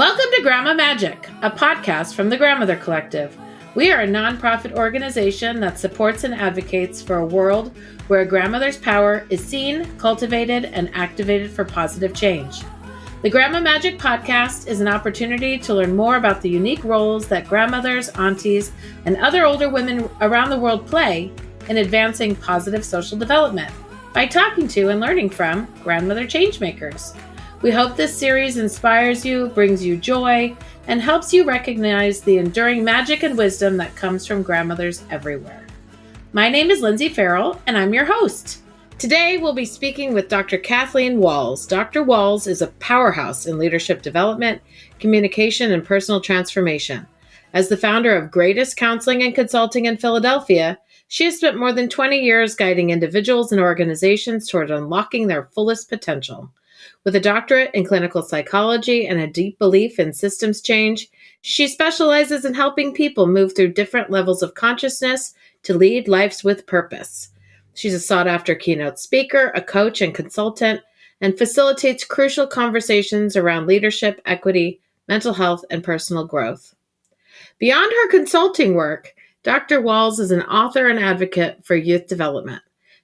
Welcome to Grandma Magic, a podcast from the Grandmother Collective. We are a nonprofit organization that supports and advocates for a world where a grandmother's power is seen, cultivated, and activated for positive change. The Grandma Magic podcast is an opportunity to learn more about the unique roles that grandmothers, aunties, and other older women around the world play in advancing positive social development by talking to and learning from grandmother changemakers. We hope this series inspires you, brings you joy, and helps you recognize the enduring magic and wisdom that comes from grandmothers everywhere. My name is Lindsay Farrell, and I'm your host. Today, we'll be speaking with Dr. Kathleen Walls. Dr. Walls is a powerhouse in leadership development, communication, and personal transformation. As the founder of Greatest Counseling and Consulting in Philadelphia, she has spent more than 20 years guiding individuals and organizations toward unlocking their fullest potential. With a doctorate in clinical psychology and a deep belief in systems change, she specializes in helping people move through different levels of consciousness to lead lives with purpose. She's a sought-after keynote speaker, a coach, and consultant, and facilitates crucial conversations around leadership, equity, mental health, and personal growth. Beyond her consulting work, Dr. Walls is an author and advocate for youth development.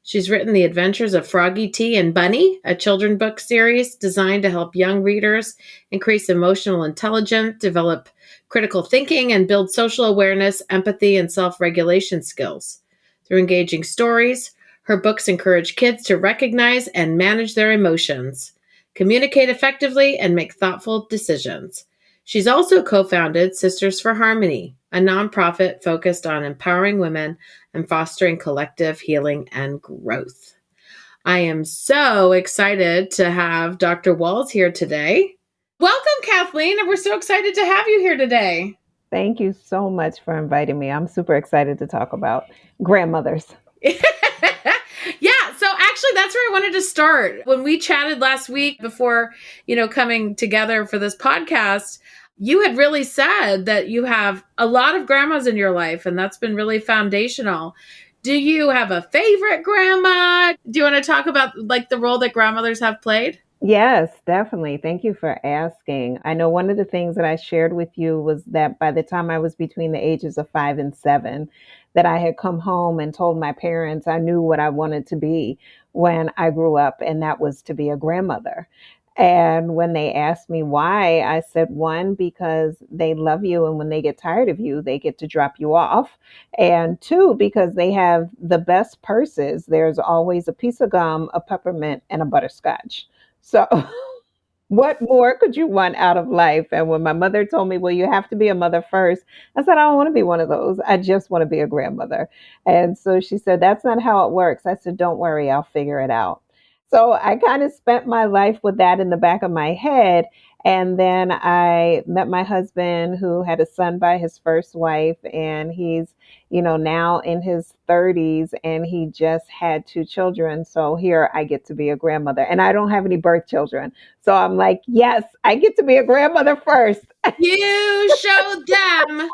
She's written The Adventures of Froggy T and Bunny, a children's book series designed to help young readers increase emotional intelligence, develop critical thinking, and build social awareness, empathy, and self-regulation skills. Through engaging stories, her books encourage kids to recognize and manage their emotions, communicate effectively, and make thoughtful decisions. She's also co-founded Sisters for Harmony, a nonprofit focused on empowering women and fostering collective healing and growth. I am so excited to have Dr. Walls here today. Welcome, Kathleen, and we're so excited to have you here today. Thank you so much for inviting me. I'm super excited to talk about grandmothers. Yeah, so actually that's where I wanted to start. When we chatted last week before, coming together for this podcast, you had really said that you have a lot of grandmas in your life, and that's been really foundational. Do you have a favorite grandma? Do you want to talk about the role that grandmothers have played? Yes, definitely. Thank you for asking. I know one of the things that I shared with you was that by the time I was between the ages of 5 and 7, that I had come home and told my parents I knew what I wanted to be when I grew up, and that was to be a grandmother. And when they asked me why, I said, one, because they love you, and when they get tired of you, they get to drop you off. And two, because they have the best purses. There's always a piece of gum, a peppermint, and a butterscotch. So what more could you want out of life? And when my mother told me, well, you have to be a mother first, I said, I don't want to be one of those. I just want to be a grandmother. And so she said, that's not how it works. I said, don't worry, I'll figure it out. So I kind of spent my life with that in the back of my head. And then I met my husband, who had a son by his first wife, and he's, now in his 30s, and he just had 2 children. So here I get to be a grandmother, and I don't have any birth children. So I'm like, yes, I get to be a grandmother first. You showed them.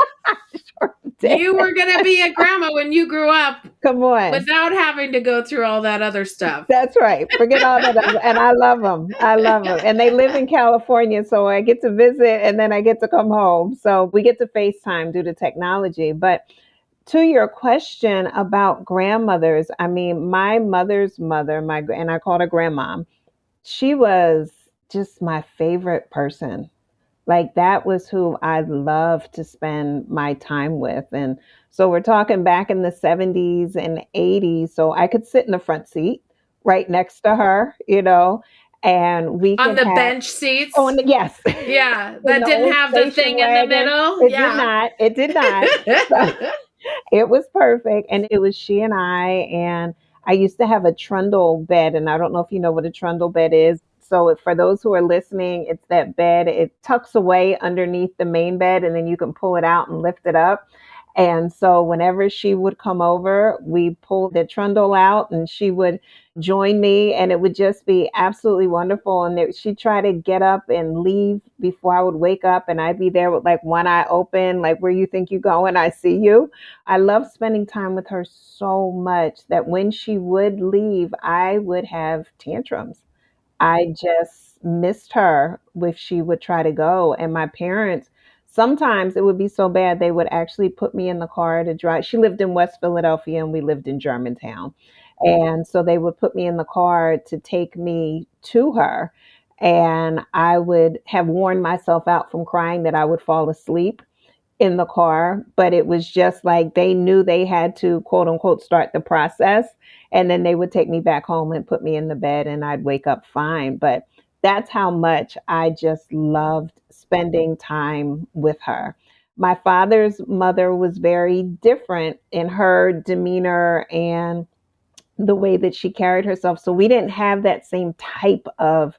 Sure did. You were going to be a grandma when you grew up. Come on. Without having to go through all that other stuff. That's right. Forget all that. And I love them. I love them. And they live in California, so I get to visit, and then I get to come home. So we get to FaceTime due to technology. But to your question about grandmothers, I mean, my mother's mother, and I called her grandma, she was just my favorite person. Like, that was who I loved to spend my time with. And so we're talking back in the 70s and 80s. So I could sit in the front seat right next to her, and we on could the have, bench seats. Yes. Yeah. That didn't have the thing wagon in the middle. It did not. So, it was perfect. And it was she and I used to have a trundle bed. And I don't know if you know what a trundle bed is. So for those who are listening, it's that bed. It tucks away underneath the main bed, and then you can pull it out and lift it up. And so whenever she would come over, we pulled the trundle out, and she would join me, and it would just be absolutely wonderful. And she'd try to get up and leave before I would wake up, and I'd be there with one eye open, like, where you think you're going? I see you. I love spending time with her so much that when she would leave, I would have tantrums. I just just missed her if she would try to go. And my parents, sometimes it would be so bad, they would actually put me in the car to drive. She lived in West Philadelphia and we lived in Germantown. And so they would put me in the car to take me to her. And I would have worn myself out from crying that I would fall asleep in the car, but it was just like they knew they had to quote unquote start the process. And then they would take me back home and put me in the bed and I'd wake up fine. But that's how much I just loved spending time with her. My father's mother was very different in her demeanor and the way that she carried herself. So we didn't have that same type of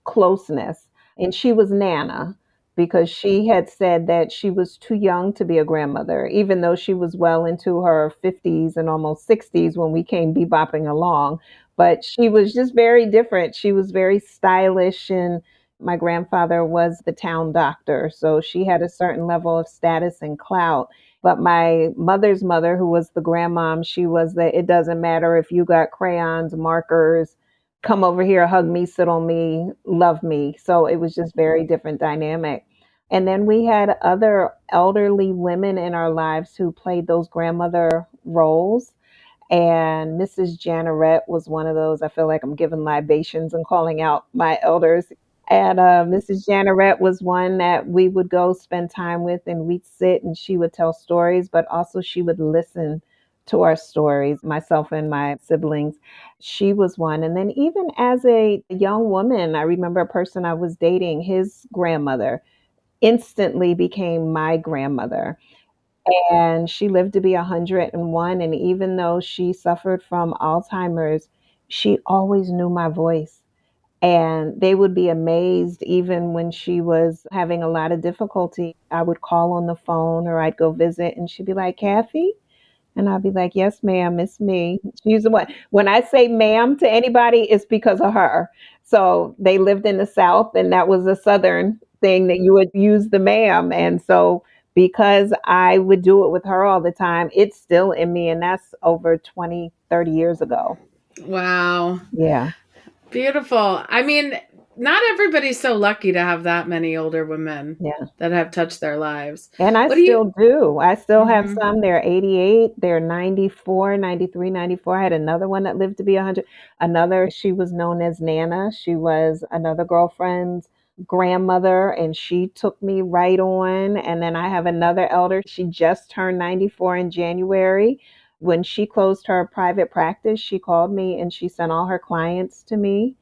closeness. And she was Nana because she had said that she was too young to be a grandmother, even though she was well into her 50s and almost 60s when we came bebopping along. But she was just very different. She was very stylish, and my grandfather was the town doctor. So she had a certain level of status and clout. But my mother's mother, who was the grandmom, she was the it doesn't matter if you got crayons, markers, come over here, hug me, sit on me, love me. So it was just very different dynamic. And then we had other elderly women in our lives who played those grandmother roles. And Mrs. Janneret was one of those. I feel like I'm giving libations and calling out my elders. And Mrs. Janneret was one that we would go spend time with, and we'd sit and she would tell stories, but also she would listen to our stories, myself and my siblings. She was one. And then, even as a young woman, I remember a person I was dating, his grandmother instantly became my grandmother. And she lived to be 101. And even though she suffered from Alzheimer's, she always knew my voice. And they would be amazed even when she was having a lot of difficulty. I would call on the phone or I'd go visit and she'd be like, Kathy? And I'd be like, yes, ma'am, it's me. She's the one. When I say ma'am to anybody, it's because of her. So they lived in the South, and that was a Southern thing that you would use the ma'am. And so because I would do it with her all the time, it's still in me. And that's over 20, 30 years ago. Wow. Yeah. Beautiful. I mean, not everybody's so lucky to have that many older women Yeah. that have touched their lives. And I What do you? still do. I still have Mhm. some. They're 88, they're 94, 93, 94. I had another one that lived to be 100. Another, she was known as Nana. She was another girlfriend's grandmother, and she took me right on. And then I have another elder. She just turned 94 in January. When she closed her private practice, she called me and she sent all her clients to me.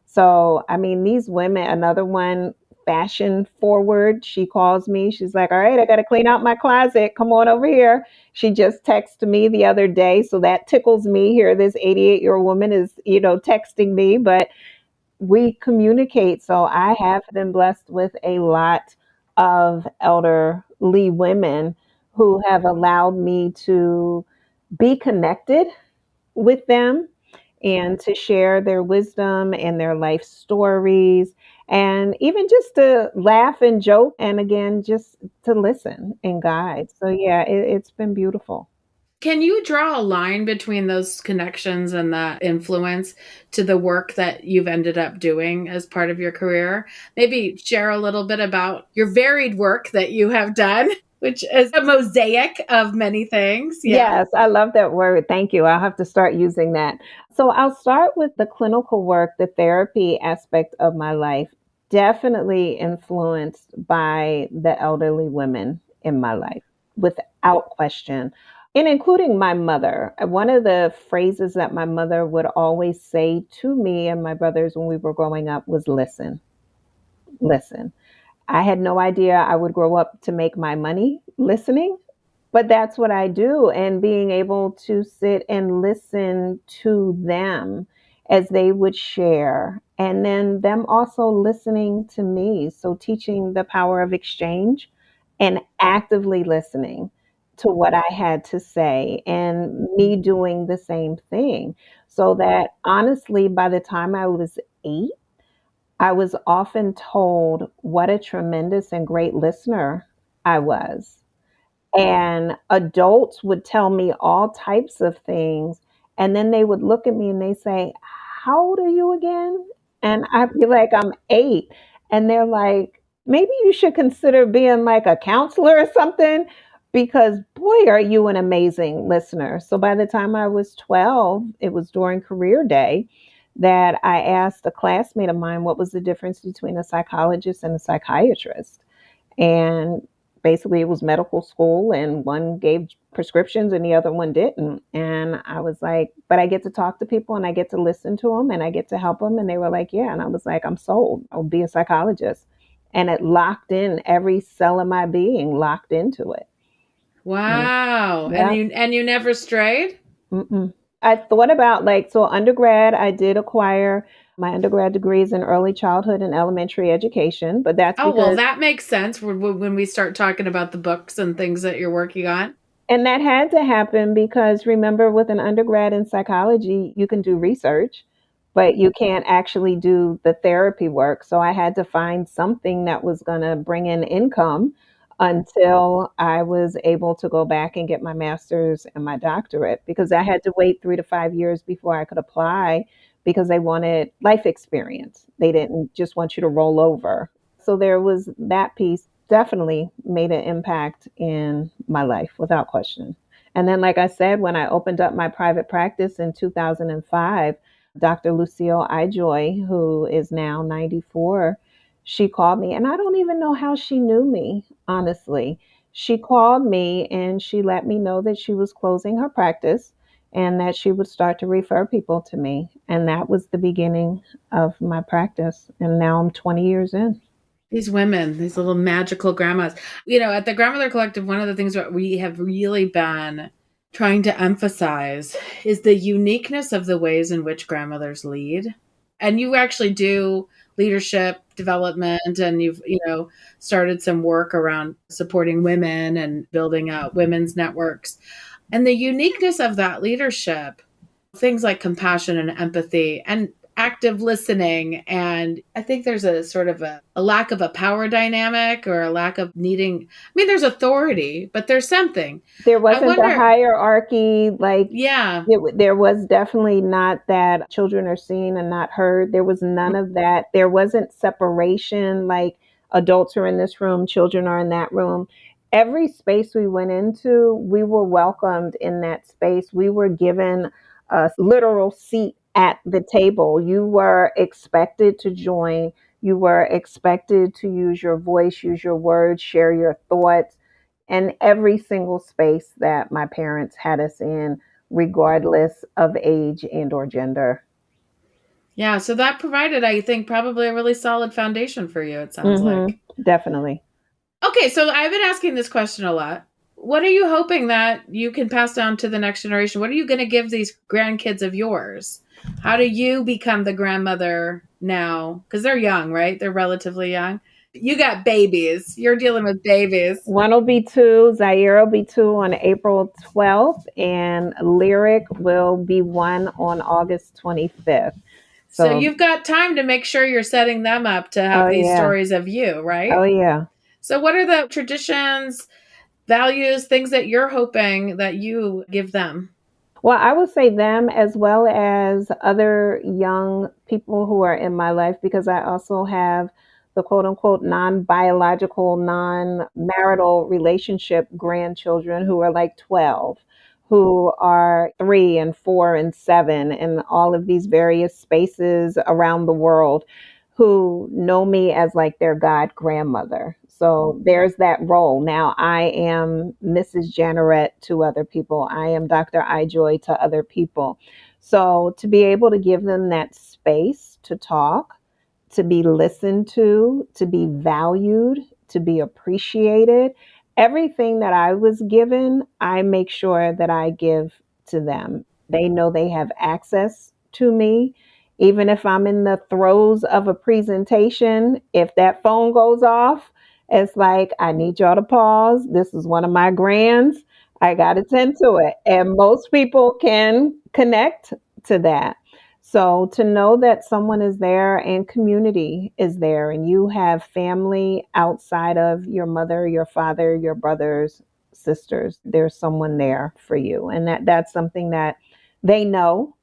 So, I mean, these women, another one, fashion forward. She calls me. She's like, all right, I got to clean out my closet. Come on over here. She just texted me the other day. So that tickles me here. This 88-year-old woman is, texting me, but we communicate. So I have been blessed with a lot of elderly women who have allowed me to be connected with them and to share their wisdom and their life stories, and even just to laugh and joke, and again just to listen and guide. So yeah, it's been beautiful. Can you draw a line between those connections and that influence to the work that you've ended up doing as part of your career? Maybe share a little bit about your varied work that you have done, which is a mosaic of many things. Yeah. Yes, I love that word. Thank you. I'll have to start using that. So I'll start with the clinical work, the therapy aspect of my life, definitely influenced by the elderly women in my life, without question. And including my mother. One of the phrases that my mother would always say to me and my brothers when we were growing up was listen, listen. I had no idea I would grow up to make my money listening, but that's what I do. And being able to sit and listen to them as they would share, and then them also listening to me. So, teaching the power of exchange and actively listening to what I had to say, and me doing the same thing. So that honestly, by the time I was 8, I was often told what a tremendous and great listener I was. And adults would tell me all types of things. And then they would look at me and they say, how old are you again? And I feel like I'm 8. And they're like, maybe you should consider being like a counselor or something because boy, are you an amazing listener. So by the time I was 12, it was during career day that I asked a classmate of mine what was the difference between a psychologist and a psychiatrist. And basically, it was medical school, and one gave prescriptions and the other one didn't. And I was like, but I get to talk to people and I get to listen to them and I get to help them. And they were like, yeah. And I was like, I'm sold. I'll be a psychologist. And it locked in every cell of my being, locked into it. Mm, Wow. yeah. And you never strayed? Mm-mm. I thought about like, so undergrad, I did acquire my undergrad degrees in early childhood and elementary education, but that's Oh, well, because that makes sense when we start talking about the books and things that you're working on. and that had to happen because remember, with an undergrad in psychology, you can do research, but you can't actually do the therapy work. So I had to find something that was going to bring in income until I was able to go back and get my master's and my doctorate because I had to wait 3 to 5 years before I could apply because they wanted life experience. They didn't just want you to roll over. So there was that piece definitely made an impact in my life without question. And then, like I said, when I opened up my private practice in 2005, Dr. Lucille Ijoy, who is now 94, she called me, and I don't even know how she knew me, honestly. She called me and she let me know that she was closing her practice and that she would start to refer people to me. And that was the beginning of my practice. And now I'm 20 years in. These women, these little magical grandmas. You know, at the Grandmother Collective, one of the things that we have really been trying to emphasize is the uniqueness of the ways in which grandmothers lead. And you actually do leadership development and you've, started some work around supporting women and building out women's networks. And the uniqueness of that leadership, things like compassion and empathy and active listening. And I think there's a sort of a lack of a power dynamic or a lack of needing, I mean, there's authority, but there's something. There I wasn't the wonder, hierarchy, like yeah. there was definitely not that children are seen and not heard. There was none of that. There wasn't separation, like adults are in this room, children are in that room. Every space we went into, we were welcomed in that space. We were given a literal seat at the table. You were expected to join. You were expected to use your voice, use your words, share your thoughts. And every single space that my parents had us in, regardless of age and or gender. Yeah. So that provided, I think, probably a really solid foundation for you, it sounds like. Definitely. Okay. So I've been asking this question a lot. What are you hoping that you can pass down to the next generation? What are you going to give these grandkids of yours? How do you become the grandmother now? Because they're young, right? They're relatively young. You got babies. You're dealing with babies. One will be 2, Zaire will be 2 on April 12th, and Lyric will be 1 on August 25th. So So, you've got time to make sure you're setting them up to have oh these yeah, stories of you, oh right? yeah. So what are the traditions, values, things that you're hoping that you give them? Well, I would say them as well as other young people who are in my life because I also have the quote unquote non biological, non marital relationship grandchildren who are like 12, who are 3 and 4 and 7, and all of these various spaces around the world who know me as like their god grandmother. So there's that role. Now I am Mrs. Janneret to other people. I am Dr. Ijoy to other people. So to be able to give them that space to talk, to be listened to be valued, to be appreciated, everything that I was given, I make sure that I give to them. They know they have access to me even if I'm in the throes of a presentation, if that phone goes off, it's like, I need y'all to pause. This is one of my grands. I got to tend to it. And most people can connect to that. So to know that someone is there and community is there, and you have family outside of your mother, your father, your brothers, sisters, there's someone there for you. And that's something that they know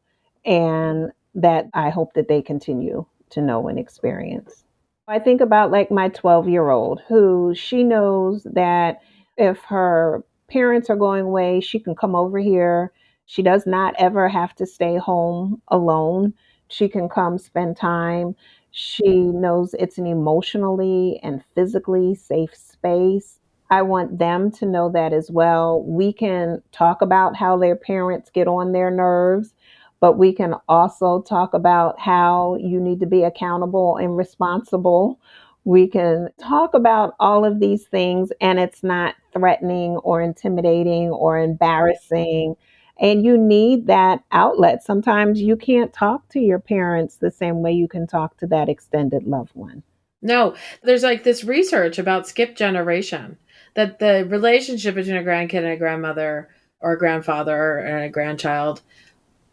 and that I hope that they continue to know and experience. I think about like my 12-year-old who she knows that if her parents are going away, she can come over here. She does not ever have to stay home alone. She can come spend time. She knows it's an emotionally and physically safe space. I want them to know that as well. We can talk about how their parents get on their nerves, but we can also talk about how you need to be accountable and responsible. We can talk about all of these things, and it's not threatening or intimidating or embarrassing. And you need that outlet. Sometimes you can't talk to your parents the same way you can talk to that extended loved one. No, there's like this research about skip generation, that the relationship between a grandkid and a grandmother or a grandfather and a grandchild,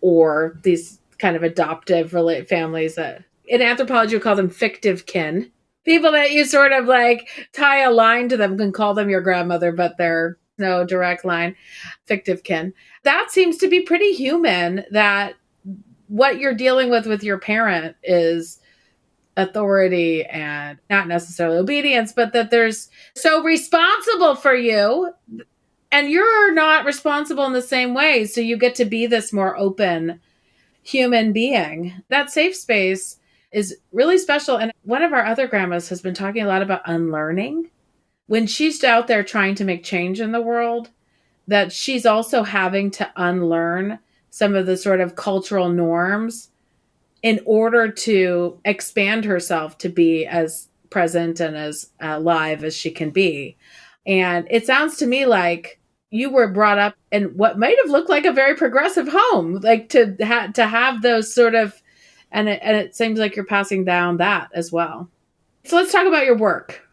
or these kind of adoptive families that in anthropology we call them fictive kin. People that you sort of like tie a line to them, can call them your grandmother, but they're no direct line, fictive kin. That seems to be pretty human, that what you're dealing with your parent is authority and not necessarily obedience, but that there's so responsible for you and you're not responsible in the same way. So you get to be this more open human being. That safe space is really special. And one of our other grandmas has been talking a lot about unlearning. When she's out there trying to make change in the world, that she's also having to unlearn some of the sort of cultural norms in order to expand herself to be as present and as alive as she can be. And it sounds to me like you were brought up in what might have looked like a very progressive home, like to have those sort of, and it seems like you're passing down that as well. So let's talk about your work,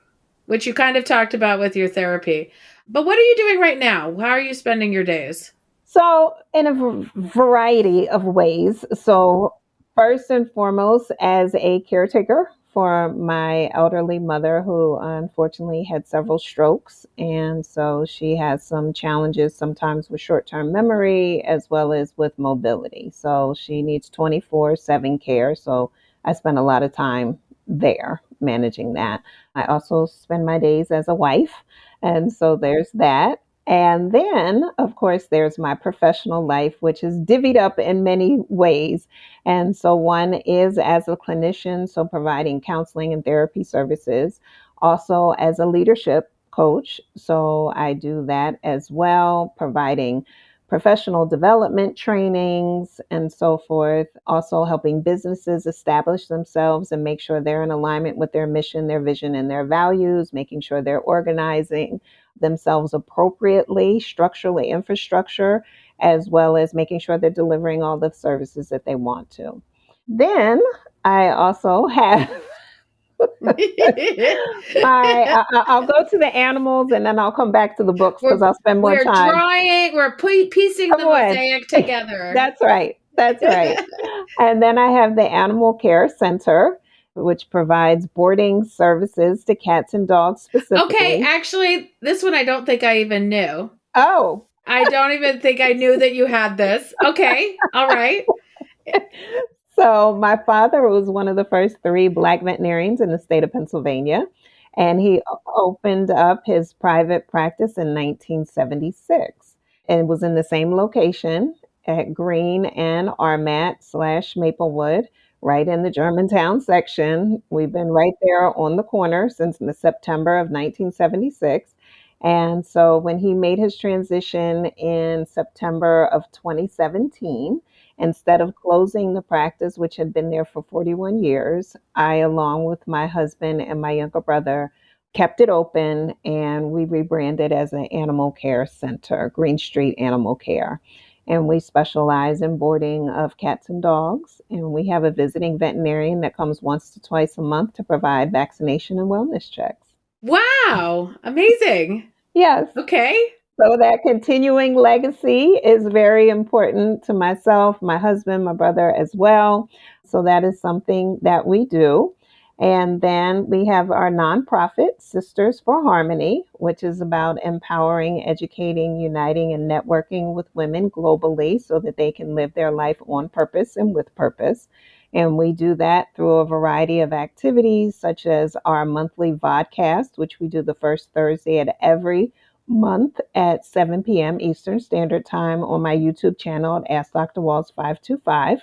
which you kind of talked about with your therapy. But what are you doing right now? How are you spending your days? So, in a variety of ways. So, first and foremost, as a caretaker for my elderly mother who unfortunately had several strokes. And so she has some challenges sometimes with short term memory as well as with mobility. So she needs 24/7 care. So I spend a lot of time there managing that. I also spend my days as a wife. And so there's that. And then, of course, there's my professional life, which is divvied up in many ways. And so one is as a clinician, so providing counseling and therapy services, also as a leadership coach. So I do that as well, providing professional development trainings and so forth, also helping businesses establish themselves and make sure they're in alignment with their mission, their vision, and their values, making sure they're organizing themselves appropriately, structurally, infrastructure, as well as making sure they're delivering all the services that they want to. Then I also have I'll go to the animals and then I'll come back to the books because I'll spend more time. We're piecing the mosaic together. That's right. That's right. And then I have the Animal Care Center, which provides boarding services to cats and dogs specifically. Okay, actually, this one I don't think I even knew. Oh. I don't even think I knew that you had this. Okay, all right. So my father was one of the first 3 Black veterinarians in the state of Pennsylvania, and he opened up his private practice in 1976 and was in the same location at Green and Armat/Maplewood, right in the Germantown section. We've been right there on the corner since the September of 1976. And so when he made his transition in September of 2017, instead of closing the practice, which had been there for 41 years, I, along with my husband and my younger brother, kept it open and we rebranded as an animal care center, Green Street Animal Care. And we specialize in boarding of cats and dogs. And we have a visiting veterinarian that comes once to twice a month to provide vaccination and wellness checks. Wow. Amazing. Yes. Okay. So that continuing legacy is very important to myself, my husband, my brother as well. So that is something that we do. And then we have our nonprofit, Sisters for Harmony, which is about empowering, educating, uniting, and networking with women globally so that they can live their life on purpose and with purpose. And we do that through a variety of activities, such as our monthly vodcast, which we do the first Thursday at every month at 7 p.m. Eastern Standard Time on my YouTube channel at Ask Dr. Walls 525.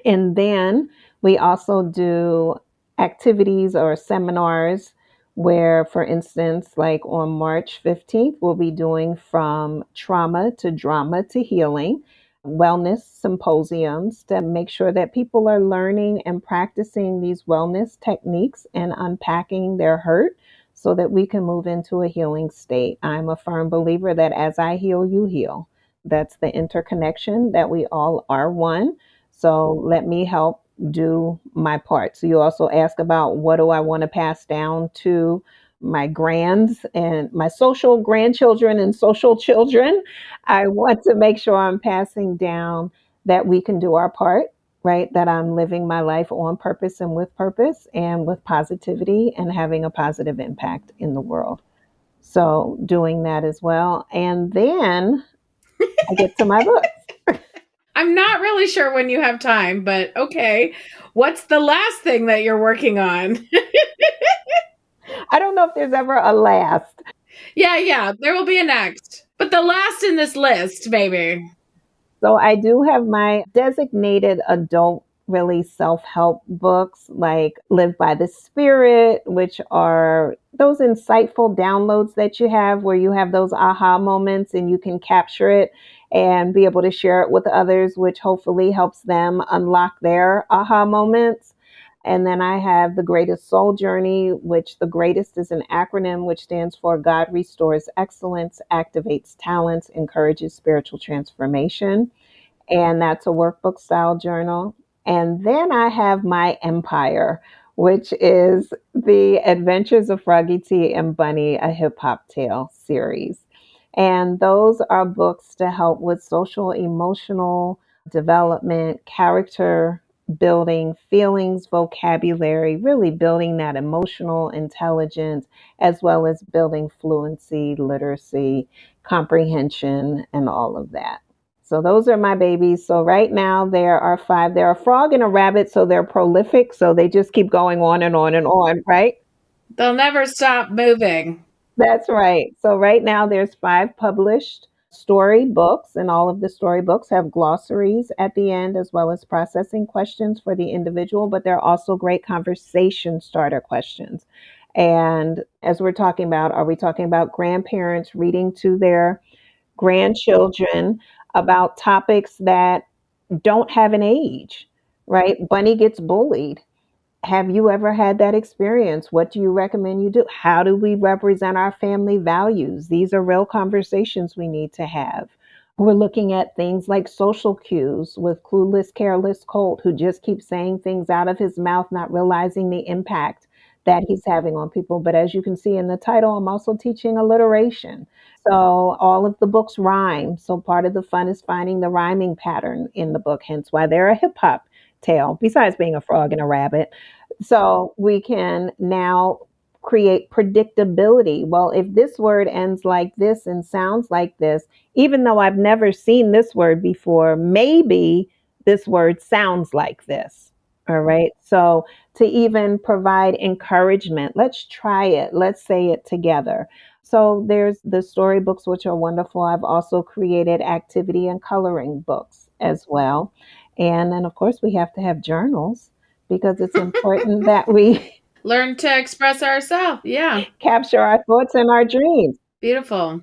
And then we also do activities or seminars where, for instance, like on March 15th, we'll be doing From Trauma to Drama to Healing wellness symposiums to make sure that people are learning and practicing these wellness techniques and unpacking their hurt so that we can move into a healing state. I'm a firm believer that as I heal, you heal. That's the interconnection that we all are one. So let me help do my part. So you also ask about what do I want to pass down to my grands and my social grandchildren and social children. I want to make sure I'm passing down that we can do our part, right? That I'm living my life on purpose and with positivity and having a positive impact in the world. So doing that as well. And then I get to my book. I'm not really sure when you have time, but okay. What's the last thing that you're working on? I don't know if there's ever a last. Yeah, there will be a next. But the last in this list, maybe. So I do have my designated adult, really self help books like Live by the Spirit, which are those insightful downloads that you have where you have those aha moments and you can capture it and be able to share it with others, which hopefully helps them unlock their aha moments. And then I have the Greatest Soul Journey, which the greatest is an acronym which stands for God restores excellence, activates talents, encourages spiritual transformation. And that's a workbook style journal. And then I have my Empire, which is the Adventures of Froggy T and Bunny, a hip hop tale series. And those are books to help with social, emotional development, character building, feelings, vocabulary, really building that emotional intelligence, as well as building fluency, literacy, comprehension, and all of that. So those are my babies. So right now there are five. There are a frog and a rabbit, so they're prolific. So they just keep going on and on and on, right? They'll never stop moving. That's right. So right now there's five published story books, and all of the story books have glossaries at the end as well as processing questions for the individual, but they're also great conversation starter questions. And as we're talking about, are we talking about grandparents reading to their grandchildren about topics that don't have an age, right? Bunny gets bullied. Have you ever had that experience? What do you recommend you do? How do we represent our family values? These are real conversations we need to have. We're looking at things like social cues with clueless, careless Colt, who just keeps saying things out of his mouth, not realizing the impact that he's having on people. But as you can see in the title, I'm also teaching alliteration. So all of the books rhyme. So part of the fun is finding the rhyming pattern in the book, hence why they're a hip hop tale, besides being a frog and a rabbit. So we can now create predictability. Well, if this word ends like this and sounds like this, even though I've never seen this word before, maybe this word sounds like this. All right. So to even provide encouragement, let's try it. Let's say it together. So there's the storybooks, which are wonderful. I've also created activity and coloring books as well. And then, of course, we have to have journals because it's important that we Learn to express ourselves. Yeah. capture our thoughts and our dreams. Beautiful.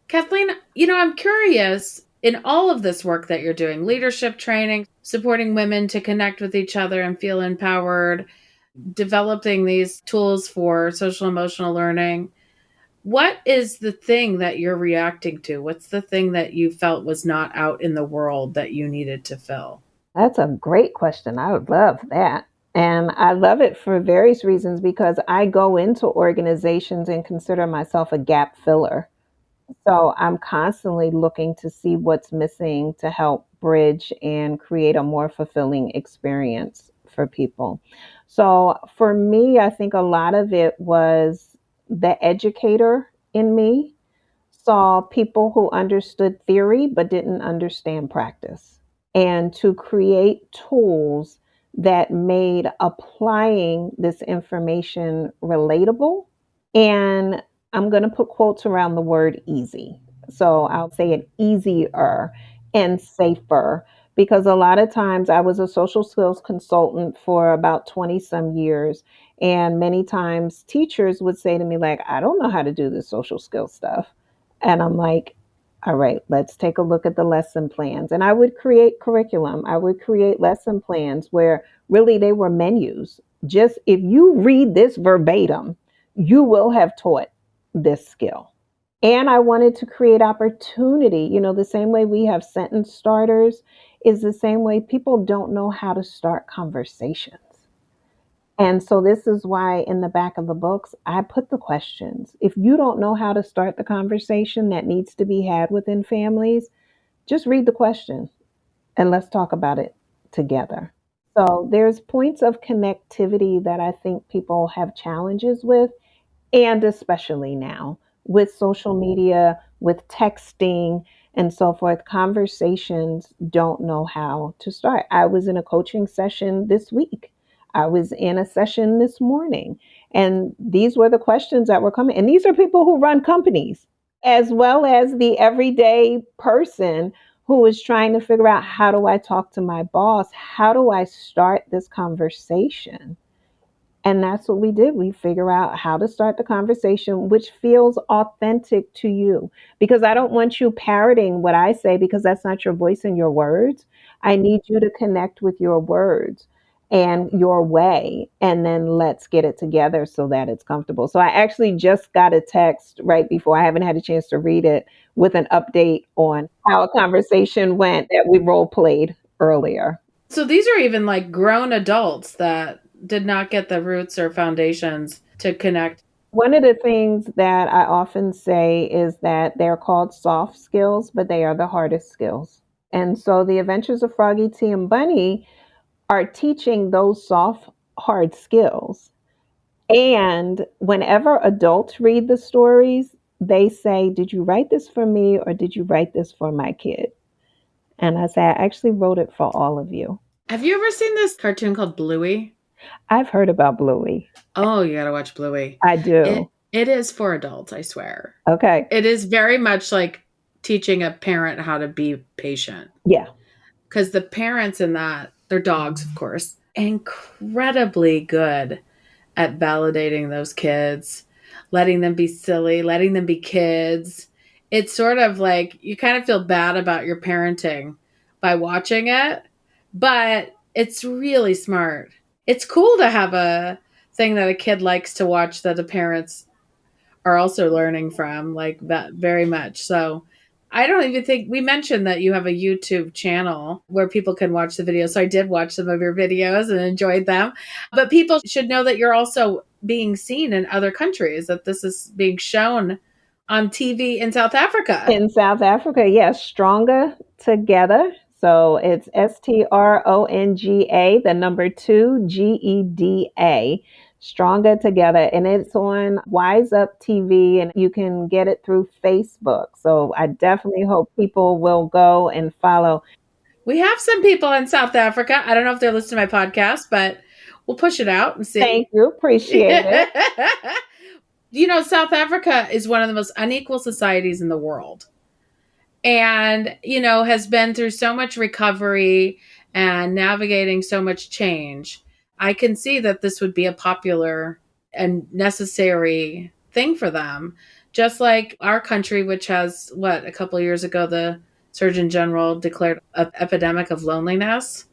Kathleen, I'm curious in all of this work that you're doing, leadership training, supporting women to connect with each other and feel empowered, developing these tools for social emotional learning. What is the thing that you're reacting to? What's the thing that you felt was not out in the world that you needed to fill? That's a great question. I would love that. And I love it for various reasons because I go into organizations and consider myself a gap filler. So I'm constantly looking to see what's missing to help bridge and create a more fulfilling experience for people. So for me, I think a lot of it was the educator in me saw people who understood theory but didn't understand practice. And to create tools that made applying this information relatable. And I'm going to put quotes around the word easy. So I'll say it easier and safer, because a lot of times I was a social skills consultant for about 20 some years. And many times teachers would say to me, like, I don't know how to do this social skills stuff. And I'm like, all right, let's take a look at the lesson plans. And I would create curriculum. I would create lesson plans where really they were menus. Just if you read this verbatim, you will have taught this skill. And I wanted to create opportunity. The same way we have sentence starters is the same way people don't know how to start conversations. And so this is why in the back of the books, I put the questions. If you don't know how to start the conversation that needs to be had within families, just read the question and let's talk about it together. So there's points of connectivity that I think people have challenges with, and especially now with social media, with texting, and so forth, conversations don't know how to start. I was in a coaching session this week. I was in a session this morning, and these were the questions that were coming. And these are people who run companies, as well as the everyday person who is trying to figure out, how do I talk to my boss? How do I start this conversation? And that's what we did. We figure out how to start the conversation, which feels authentic to you. Because I don't want you parroting what I say, because that's not your voice and your words. I need you to connect with your words and your way. And then let's get it together so that it's comfortable. So I actually just got a text right before, I haven't had a chance to read it, with an update on how a conversation went that we role played earlier. So these are even like grown adults that did not get the roots or foundations to connect. One of the things that I often say is that they're called soft skills, but they are the hardest skills. And so the Adventures of Froggy, T, and Bunny are teaching those soft, hard skills. And whenever adults read the stories, they say, did you write this for me or did you write this for my kid? And I say, I actually wrote it for all of you. Have you ever seen this cartoon called Bluey? I've heard about Bluey. Oh, you gotta watch Bluey. I do. It is for adults, I swear. Okay. It is very much like teaching a parent how to be patient. Yeah. Because the parents in that, they're dogs, of course, incredibly good at validating those kids, letting them be silly, letting them be kids. It's sort of like you kind of feel bad about your parenting by watching it, but it's really smart. It's cool to have a thing that a kid likes to watch that the parents are also learning from, like that very much. So I don't even think we mentioned that you have a YouTube channel where people can watch the videos. So I did watch some of your videos and enjoyed them. But people should know that you're also being seen in other countries, that this is being shown on TV in South Africa. In South Africa, yes, Stronger Together. So it's STRONGA, the number 2 GEDA. Stronger Together, and it's on Wise Up TV, and you can get it through Facebook. So I definitely hope people will go and follow. We have some people in South Africa. I don't know if they're listening to my podcast, but we'll push it out and see. Thank you. Appreciate it. South Africa is one of the most unequal societies in the world, and, has been through so much recovery and navigating so much change. I can see that this would be a popular and necessary thing for them. Just like our country, which has, a couple of years ago, the Surgeon General declared an epidemic of loneliness.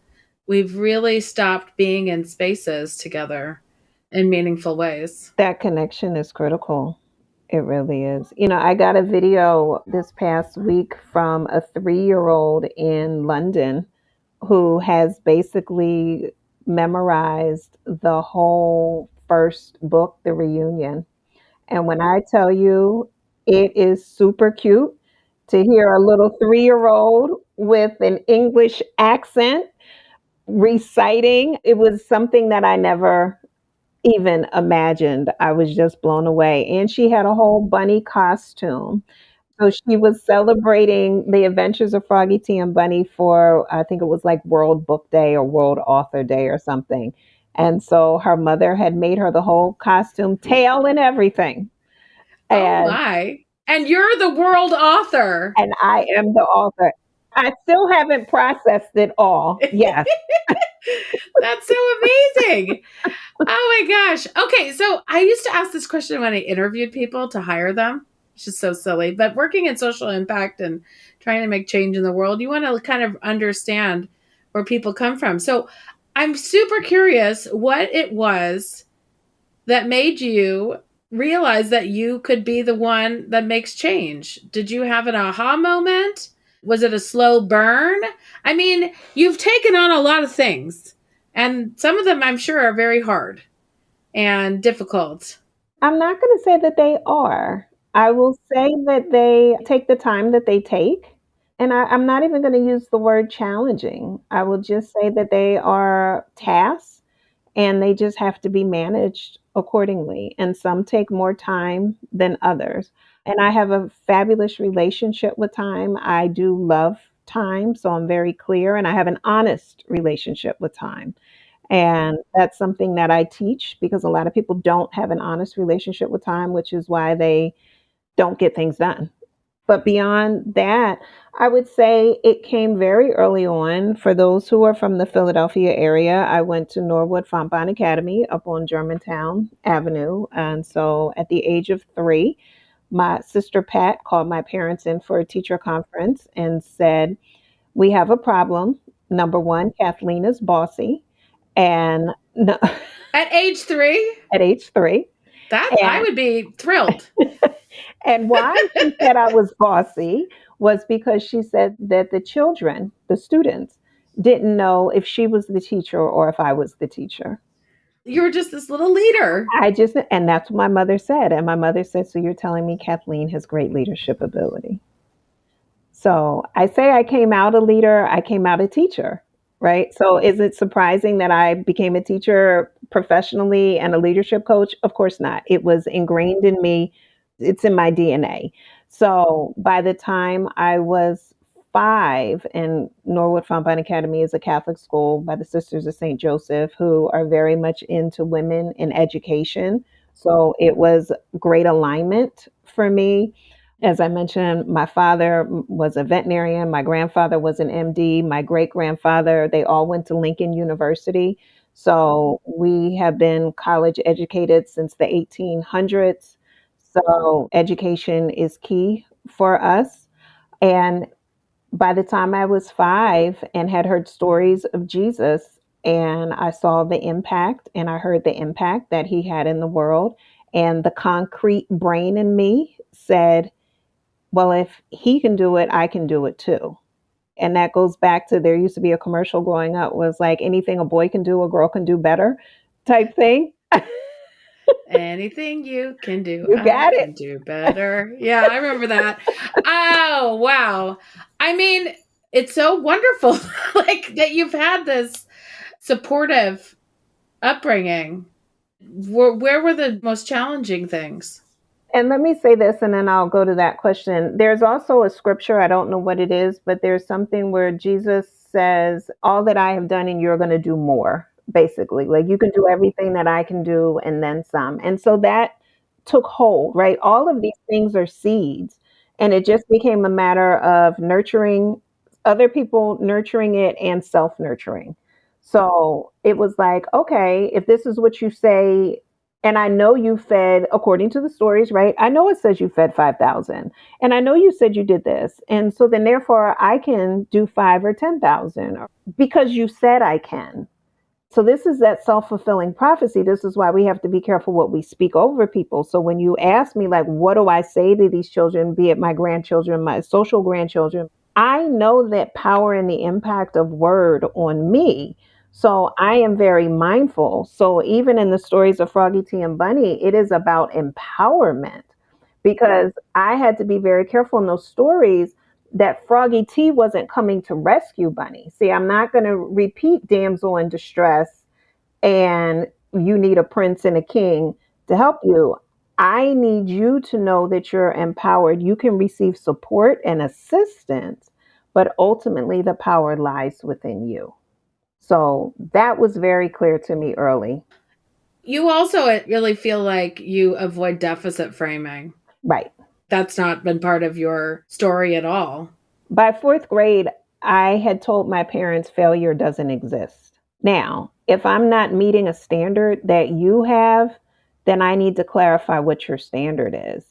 We've really stopped being in spaces together in meaningful ways. That connection is critical. It really is. I got a video this past week from a 3-year-old in London who has basically memorized the whole first book, The Reunion. And when I tell you, it is super cute to hear a little 3-year-old with an English accent reciting. It was something that I never even imagined. I was just blown away. And she had a whole bunny costume. So she was celebrating the adventures of Froggy T and Bunny for, I think it was like World Book Day or World Author Day or something. And so her mother had made her the whole costume, tail and everything. Oh And my. And you're the world author. and I am the author. I still haven't processed it all. Yes. That's so amazing. Oh my gosh. Okay, so I used to ask this question when I interviewed people to hire them. It's just so silly. But working in social impact and trying to make change in the world, you want to kind of understand where people come from. So I'm super curious what it was that made you realize that you could be the one that makes change. Did you have an aha moment? Was it a slow burn? I mean, you've taken on a lot of things, and some of them I'm sure are very hard and difficult. I'm not going to say that they are. I will say that they take the time that they take. And I'm not even going to use the word challenging. I will just say that they are tasks and they just have to be managed accordingly. And some take more time than others. And I have a fabulous relationship with time. I do love time, so I'm very clear, and I have an honest relationship with time. And that's something that I teach because a lot of people don't have an honest relationship with time, which is why they don't get things done. But beyond that, I would say it came very early on. For those who are from the Philadelphia area, I went to Norwood Fontbonne Academy up on Germantown Avenue. And so at the age of 3, my sister Pat called my parents in for a teacher conference and said, "We have a problem. Number one, Kathleen is bossy." And no, At age 3, at age 3. that I And would be thrilled. and why she said I was bossy was because she said that the children, the students, didn't know if she was the teacher or if I was the teacher. You were just this little leader. And that's what my mother said. And my mother said, "So you're telling me Kathleen has great leadership ability?" So I say I came out a leader, I came out a teacher, right? So is it surprising that I became a teacher professionally and a leadership coach? Of course not. It was ingrained in me, it's in my DNA. So by the time I was 5, and Norwood Fontbonne Academy is a Catholic school by the Sisters of St. Joseph, who are very much into women in education. So it was great alignment for me. As I mentioned, my father was a veterinarian, my grandfather was an MD, my great grandfather, they all went to Lincoln University. So we have been college educated since the 1800s. So education is key for us. And by the time I was 5 and had heard stories of Jesus, and I saw the impact and I heard the impact that he had in the world, and the concrete brain in me said, well, if he can do it, I can do it too. And that goes back to, there used to be a commercial growing up was like, anything a boy can do, a girl can do better type thing. Anything you can do, You I got can it. do better. Yeah, I remember that. Oh, wow. I mean, it's so wonderful like that you've had this supportive upbringing. Where were the most challenging things? And let me say this, and then I'll go to that question. There's also a scripture, I don't know what it is, but there's something where Jesus says, all that I have done and you're going to do more, basically. Like you can do everything that I can do and then some. And so that took hold, right? All of these things are seeds. And it just became a matter of nurturing other people, nurturing it, and self nurturing. So it was like, okay, if this is what you say, and I know you fed, according to the stories, right? I know it says you fed 5,000. And I know you said you did this. And so then therefore I can do 5 or 10,000 because you said I can. So this is that self-fulfilling prophecy. This is why we have to be careful what we speak over people. So when you ask me, like, what do I say to these children, be it my grandchildren, my social grandchildren, I know that power and the impact of word on me. So I am very mindful. So even in the stories of Froggy T and Bunny, it is about empowerment because I had to be very careful in those stories that Froggy T wasn't coming to rescue Bunny. See, I'm not going to repeat damsel in distress and you need a prince and a king to help you. I need you to know that you're empowered. You can receive support and assistance, but ultimately the power lies within you. So that was very clear to me early. You also really feel like you avoid deficit framing. Right. That's not been part of your story at all. By fourth grade, I had told my parents failure doesn't exist. Now, if I'm not meeting a standard that you have, then I need to clarify what your standard is.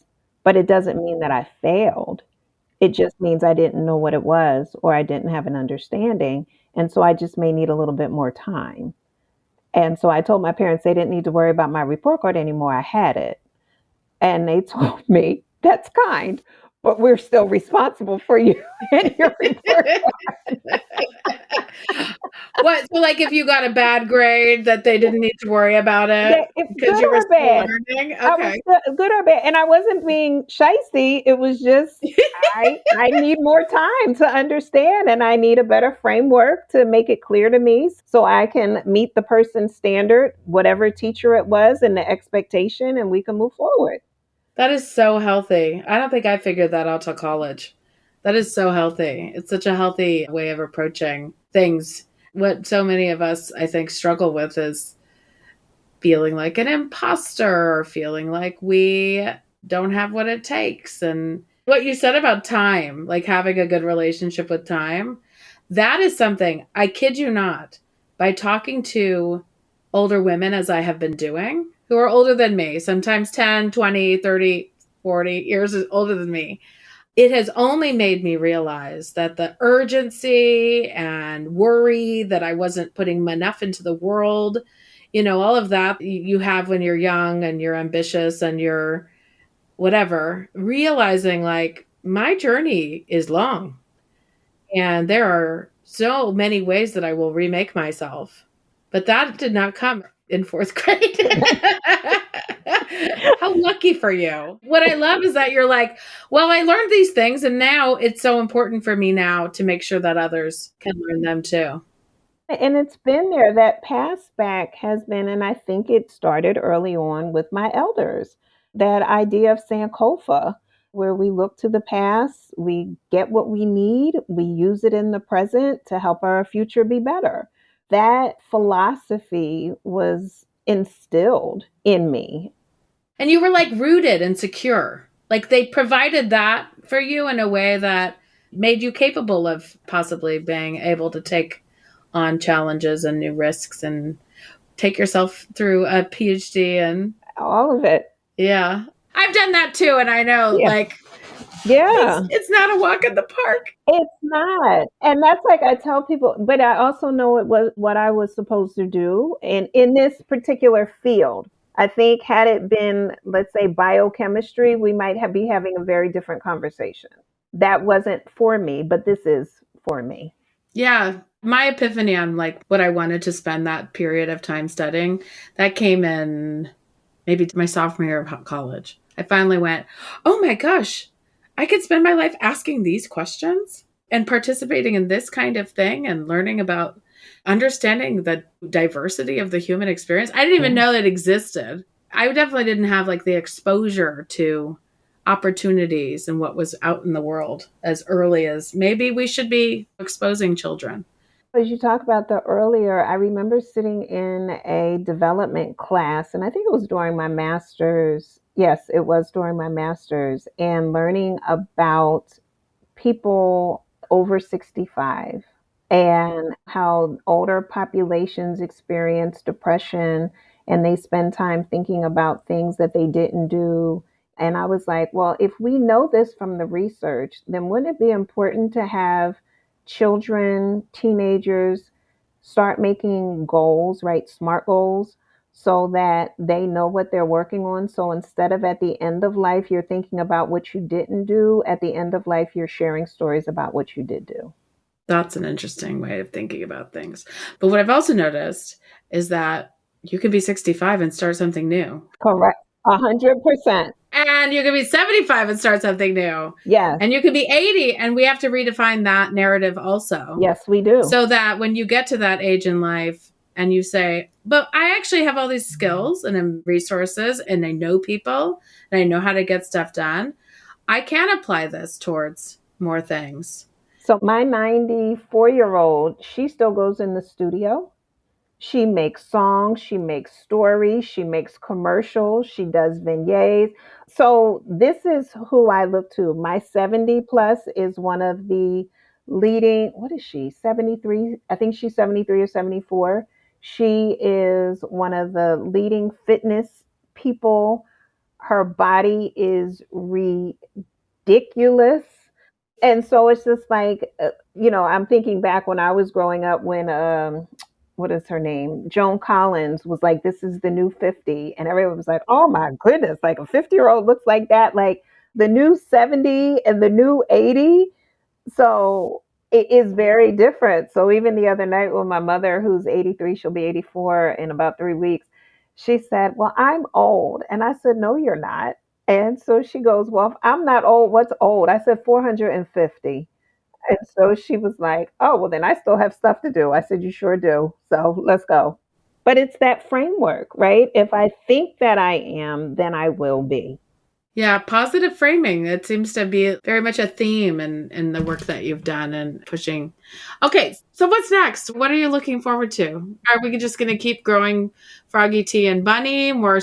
But it doesn't mean that I failed. It just means I didn't know what it was or I didn't have an understanding. And so I just may need a little bit more time. And so I told my parents they didn't need to worry about my report card anymore. I had it. And they told me, that's kind, but we're still responsible for you and your report. What? So, like, if you got a bad grade, that they didn't need to worry about it because Good you were or still bad. learning? I was Okay. good or bad. And I wasn't being shysty. It was just, I need more time to understand and I need a better framework to make it clear to me so I can meet the person's standard, whatever teacher it was and the expectation, and we can move forward. That is so healthy. I don't think I figured that out till college. That is so healthy. It's such a healthy way of approaching things. What so many of us, I think, struggle with is feeling like an imposter or feeling like we don't have what it takes. And what you said about time, like having a good relationship with time, that is something, I kid you not, by talking to older women as I have been doing, who are older than me, sometimes 10, 20, 30, 40 years older than me, it has only made me realize that the urgency and worry that I wasn't putting enough into the world, all of that you have when you're young and you're ambitious and you're whatever, realizing like my journey is long and there are so many ways that I will remake myself. But that did not come in fourth grade. How lucky for you. What I love is that you're like, well, I learned these things and now it's so important for me now to make sure that others can learn them too. And it's been there. That pass back has been, and I think it started early on with my elders. That idea of Sankofa, where we look to the past, we get what we need, we use it in the present to help our future be better. That philosophy was instilled in me. And you were like rooted and secure. Like they provided that for you in a way that made you capable of possibly being able to take on challenges and new risks and take yourself through a PhD and all of it. Yeah. I've done that too. And I know like, yeah, it's not a walk in the park. It's not. And that's like I tell people, but I also know it was what I was supposed to do. And in this particular field, I think had it been, let's say, biochemistry, we might be having a very different conversation. That wasn't for me, but this is for me. Yeah. My epiphany on like what I wanted to spend that period of time studying, that came in maybe my sophomore year of college. I finally went, oh my gosh, I could spend my life asking these questions and participating in this kind of thing and learning about understanding the diversity of the human experience. I didn't even know that existed. I definitely didn't have like the exposure to opportunities and what was out in the world as early as maybe we should be exposing children. As you talked about the earlier, I remember sitting in a development class, and I think it was during my master's. Yes, it was during my master's, and learning about people over 65 and how older populations experience depression and they spend time thinking about things that they didn't do. And I was like, well, if we know this from the research, then wouldn't it be important to have children, teenagers start making goals, right? SMART goals, so that they know what they're working on. So instead of at the end of life, you're thinking about what you didn't do, at the end of life, you're sharing stories about what you did do. That's an interesting way of thinking about things. But what I've also noticed is that you can be 65 and start something new. Correct. 100%. And you can be 75 and start something new. Yes. And you can be 80, and we have to redefine that narrative also. Yes, we do. So that when you get to that age in life and you say, But I actually have all these skills and resources, and I know people, and I know how to get stuff done. I can apply this towards more things. So my 94-year-old, she still goes in the studio. She makes songs, she makes stories, she makes commercials, she does vignettes. So this is who I look to. My 70 plus is one of the leading, what is she? 73? I think she's 73 or 74. She is one of the leading fitness people. Her body is ridiculous. And so it's just like, I'm thinking back when I was growing up when, what is her name? Joan Collins was like, this is the new 50. And everyone was like, oh my goodness, like a 50-year-old looks like that, like the new 70 and the new 80. So it is very different. So even the other night when my mother, who's 83, she'll be 84 in about 3 weeks, she said, well, I'm old. And I said, no, you're not. And so she goes, well, if I'm not old, what's old? I said, 450. And so she was like, oh, well, then I still have stuff to do. I said, you sure do. So let's go. But it's that framework, right? If I think that I am, then I will be. Yeah, positive framing. It seems to be very much a theme in the work that you've done and pushing. Okay, so what's next? What are you looking forward to? Are we just going to keep growing Froggy Tea and Bunny, more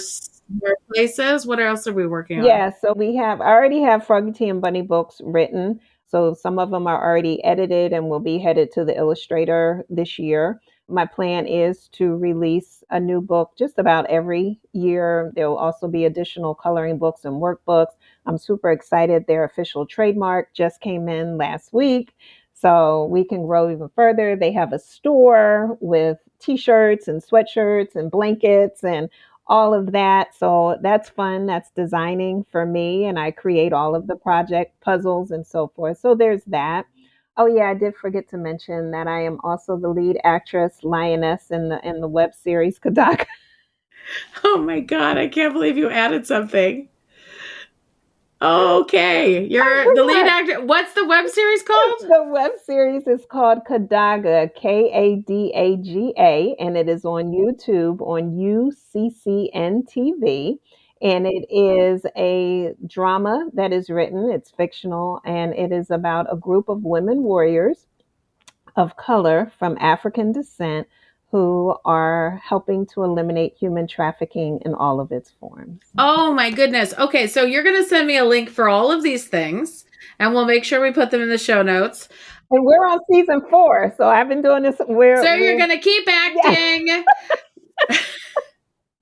places? What else are we working on? Yeah, so I already have Froggy Tea and Bunny books written. So some of them are already edited and will be headed to the illustrator this year. My plan is to release a new book just about every year. There will also be additional coloring books and workbooks. I'm super excited. Their official trademark just came in last week, so we can grow even further. They have a store with t-shirts and sweatshirts and blankets and all of that. So that's fun. That's designing for me. And I create all of the project puzzles and so forth. So there's that. Oh yeah, I did forget to mention that I am also the lead actress, Lioness, in the web series Kadaka. Oh my God, I can't believe you added something. Okay, you're the lead actor. What's the web series called? The web series is called Kadaga, Kadaga, and it is on YouTube on UCCN TV. And it is a drama that is written, it's fictional, and it is about a group of women warriors of color from African descent who are helping to eliminate human trafficking in all of its forms. Oh my goodness. Okay, so you're going to send me a link for all of these things, and we'll make sure we put them in the show notes. And we're on season 4, so I've been doing this. You're going to keep acting. Yeah.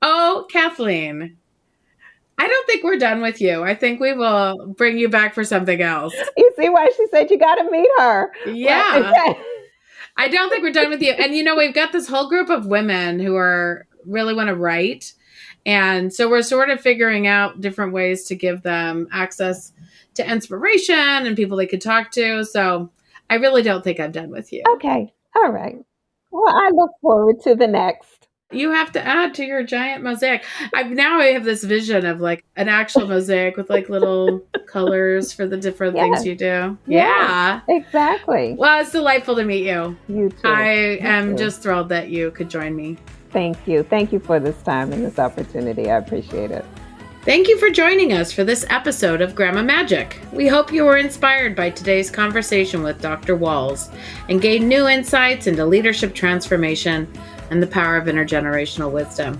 Oh, Kathleen. I don't think we're done with you. I think we will bring you back for something else. You see why she said you got to meet her. Yeah. I don't think we're done with you. And, we've got this whole group of women who really want to write. And so we're sort of figuring out different ways to give them access to inspiration and people they could talk to. So I really don't think I'm done with you. Okay. All right. Well, I look forward to the next. You have to add to your giant mosaic. I have this vision of like an actual mosaic with like little colors for the different things you do. Yeah, exactly. Well, it's delightful to meet you. You too. I am just thrilled that you could join me. Thank you. Thank you for this time and this opportunity. I appreciate it. Thank you for joining us for this episode of Grandma Magic. We hope you were inspired by today's conversation with Dr. Walls and gained new insights into leadership transformation and the power of intergenerational wisdom.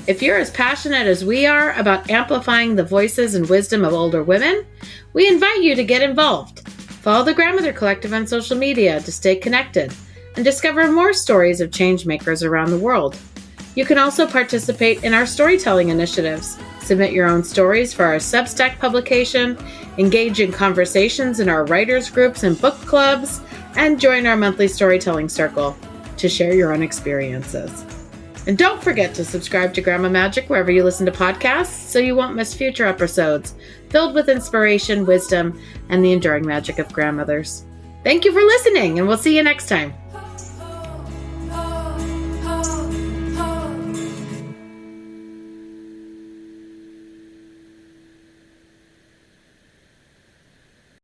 If you're as passionate as we are about amplifying the voices and wisdom of older women, we invite you to get involved. Follow the Grandmother Collective on social media to stay connected and discover more stories of change makers around the world. You can also participate in our storytelling initiatives, submit your own stories for our Substack publication, engage in conversations in our writers groups and book clubs, and join our monthly storytelling circle to share your own experiences. And don't forget to subscribe to Grandma Magic wherever you listen to podcasts so you won't miss future episodes filled with inspiration, wisdom, and the enduring magic of grandmothers. Thank you for listening, and we'll see you next time.